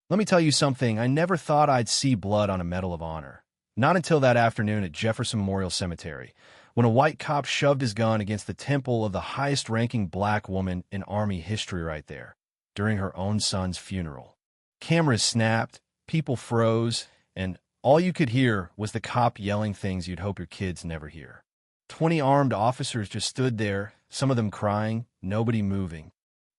Let me tell you something, I never thought I'd see blood on a Medal of Honor. Not until that afternoon at Jefferson Memorial Cemetery, when a white cop shoved his gun against the temple of the highest-ranking black woman in Army history right there, during her own son's funeral. Cameras snapped, people froze, and all you could hear was the cop yelling things you'd hope your kids never hear. 20 armed officers just stood there, some of them crying, nobody moving.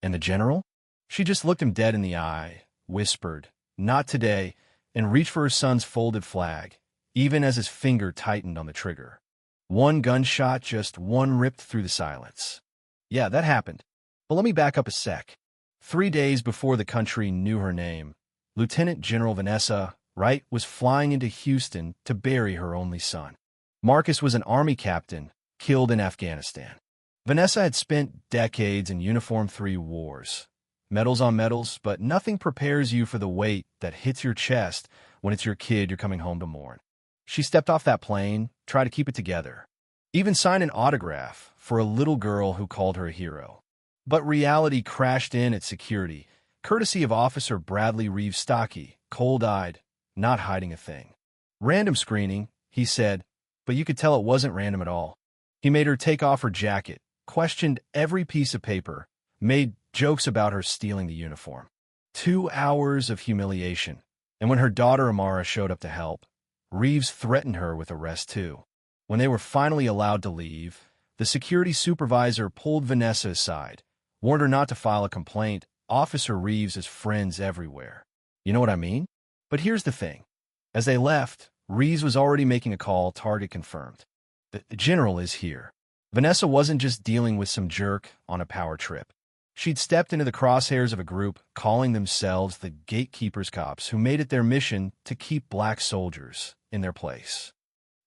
And the general? She just looked him dead in the eye, whispered, "Not today," and reached for her son's folded flag, even as his finger tightened on the trigger. One gunshot, just one, ripped through the silence. Yeah, that happened. But let me back up a sec. 3 days before the country knew her name, Lieutenant General Vanessa Wright was flying into Houston to bury her only son. Marcus was an Army captain, killed in Afghanistan. Vanessa had spent decades in Uniform 3 wars. Medals on medals, but nothing prepares you for the weight that hits your chest when it's your kid you're coming home to mourn. She stepped off that plane, tried to keep it together. Even signed an autograph for a little girl who called her a hero. But reality crashed in at security, courtesy of Officer Bradley Reeves Stocky, cold-eyed, not hiding a thing. "Random screening," he said, but you could tell it wasn't random at all. He made her take off her jacket, questioned every piece of paper, made jokes about her stealing the uniform. 2 hours of humiliation. And when her daughter Amara showed up to help, Reeves threatened her with arrest too. When they were finally allowed to leave, the security supervisor pulled Vanessa aside, warned her not to file a complaint. Officer Reeves has friends everywhere. You know what I mean? But here's the thing. As they left, Reeves was already making a call, target confirmed. The general is here. Vanessa wasn't just dealing with some jerk on a power trip. She'd stepped into the crosshairs of a group calling themselves the Gatekeepers Cops, who made it their mission to keep black soldiers in their place.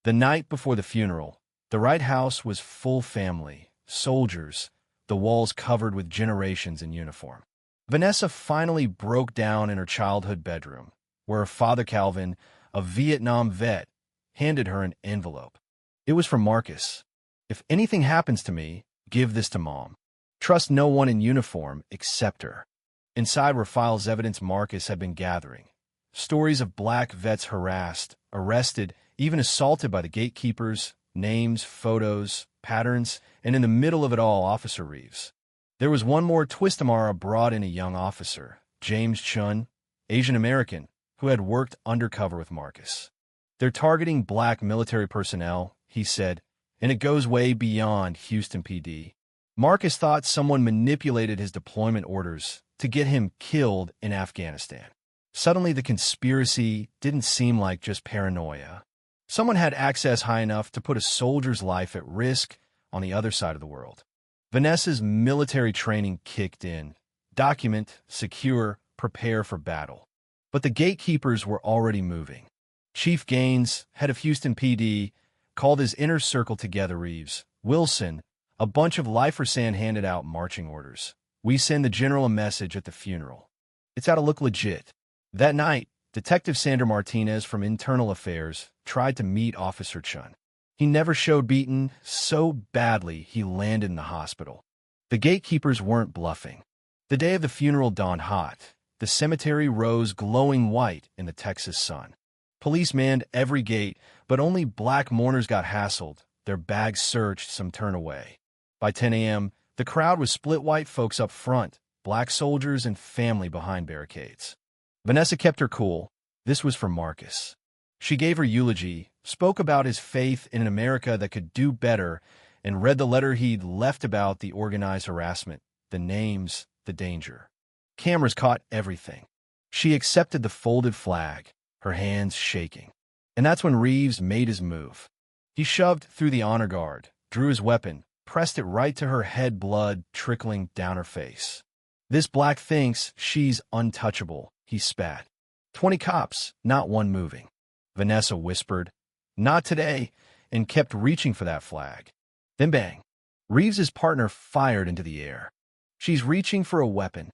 The night before the funeral, the Wright house was full family, soldiers, the walls covered with generations in uniform. Vanessa finally broke down in her childhood bedroom, where her father Calvin, a Vietnam vet, handed her an envelope. It was from Marcus. "If anything happens to me, give this to Mom. Trust no one in uniform except her." Inside were files evidence Marcus had been gathering. Stories of black vets harassed, arrested, even assaulted by the gatekeepers, names, photos, patterns, and in the middle of it all, Officer Reeves. There was one more twist. Amara brought in a young officer, James Chun, Asian American, who had worked undercover with Marcus. "They're targeting black military personnel," he said, "and it goes way beyond Houston PD." Marcus thought someone manipulated his deployment orders to get him killed in Afghanistan. Suddenly, the conspiracy didn't seem like just paranoia. Someone had access high enough to put a soldier's life at risk on the other side of the world. Vanessa's military training kicked in. Document, secure, prepare for battle. But the gatekeepers were already moving. Chief Gaines, head of Houston PD, called his inner circle together. Reeves, Wilson, a bunch of lifers handed out marching orders. "We send the general a message at the funeral. It's got to look legit." That night, Detective Sandra Martinez from Internal Affairs tried to meet Officer Chun. He never showed, beaten so badly he landed in the hospital. The gatekeepers weren't bluffing. The day of the funeral dawned hot. The cemetery rose glowing white in the Texas sun. Police manned every gate, but only black mourners got hassled, their bags searched, some turned away. By 10 a.m., the crowd was split: white folks up front, black soldiers and family behind barricades. Vanessa kept her cool. This was from Marcus. She gave her eulogy, spoke about his faith in an America that could do better, and read the letter he'd left about the organized harassment, the names, the danger. Cameras caught everything. She accepted the folded flag, her hands shaking. And that's when Reeves made his move. He shoved through the honor guard, drew his weapon, pressed it right to her head, blood trickling down her face. "This black thinks she's untouchable," he spat. 20 cops, not one moving. Vanessa whispered, "Not today," and kept reaching for that flag. Then bang. Reeves's partner fired into the air. She's reaching for a weapon.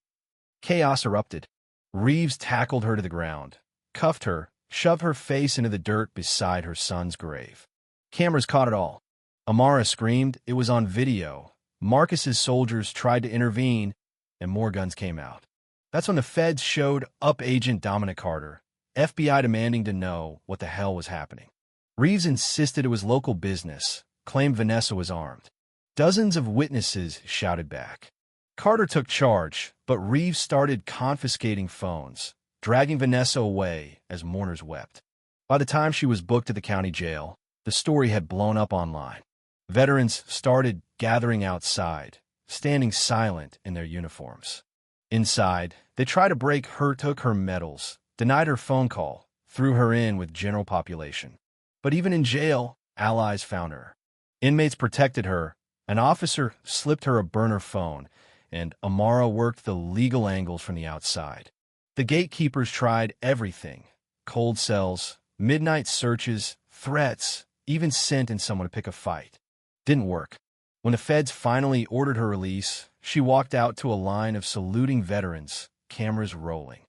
Chaos erupted. Reeves tackled her to the ground, cuffed her, shoved her face into the dirt beside her son's grave. Cameras caught it all. Amara screamed. It was on video. Marcus's soldiers tried to intervene, and more guns came out. That's when the feds showed up Agent Dominic Carter, FBI demanding to know what the hell was happening. Reeves insisted it was local business, claimed Vanessa was armed. Dozens of witnesses shouted back. Carter took charge, but Reeves started confiscating phones, dragging Vanessa away as mourners wept. By the time she was booked to the county jail, the story had blown up online. Veterans started gathering outside, standing silent in their uniforms. Inside, they tried to break her, took her medals, denied her phone call, threw her in with general population. But even in jail, allies found her. Inmates protected her, an officer slipped her a burner phone, and Amara worked the legal angles from the outside. The gatekeepers tried everything: cold cells, midnight searches, threats, even sent in someone to pick a fight. Didn't work. When the feds finally ordered her release, she walked out to a line of saluting veterans, cameras rolling.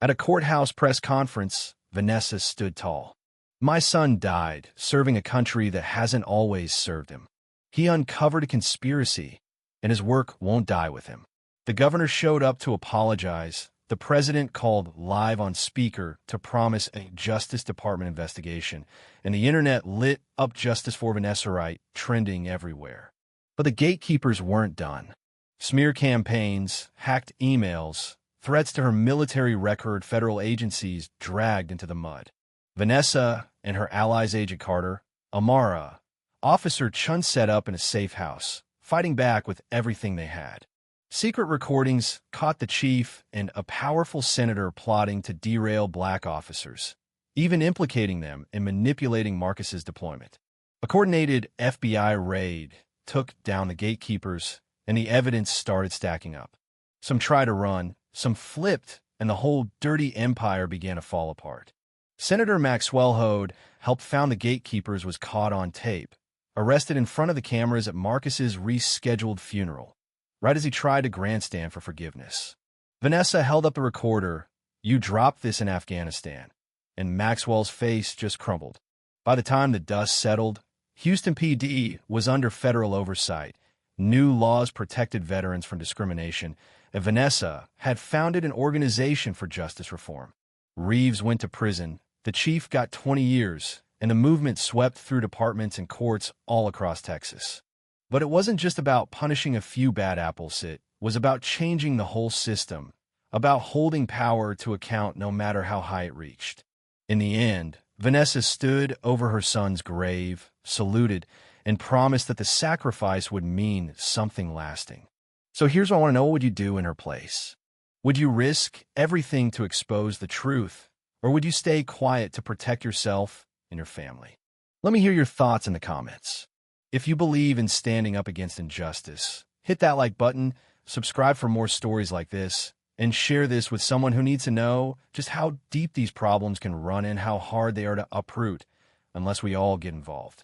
At a courthouse press conference, Vanessa stood tall. "My son died, serving a country that hasn't always served him. He uncovered a conspiracy, and his work won't die with him." The governor showed up to apologize. The president called live on speaker to promise a Justice Department investigation, and the internet lit up justice for Vanessa Wright, trending everywhere. But the gatekeepers weren't done. Smear campaigns, hacked emails, threats to her military record, federal agencies dragged into the mud. Vanessa and her allies, Agent Carter, Amara, Officer Chun, set up in a safe house, fighting back with everything they had. Secret recordings caught the chief and a powerful senator plotting to derail black officers, even implicating them in manipulating Marcus's deployment. A coordinated FBI raid took down the gatekeepers, and the evidence started stacking up. Some tried to run, some flipped, and the whole dirty empire began to fall apart. Senator Maxwell Hoad helped found the gatekeepers, was caught on tape, arrested in front of the cameras at Marcus's rescheduled funeral, right as he tried to grandstand for forgiveness. Vanessa held up the recorder. "You dropped this in Afghanistan," and Maxwell's face just crumbled. By the time the dust settled, Houston PD was under federal oversight. New laws protected veterans from discrimination, and Vanessa had founded an organization for justice reform. Reeves went to prison, the chief got 20 years, and the movement swept through departments and courts all across Texas. But it wasn't just about punishing a few bad apples, it was about changing the whole system, about holding power to account no matter how high it reached. In the end, Vanessa stood over her son's grave, saluted, and promised that the sacrifice would mean something lasting. So here's what I want to know: what would you do in her place? Would you risk everything to expose the truth, or would you stay quiet to protect yourself and your family? Let me hear your thoughts in the comments. If you believe in standing up against injustice, hit that like button, subscribe for more stories like this, and share this with someone who needs to know just how deep these problems can run and how hard they are to uproot unless we all get involved.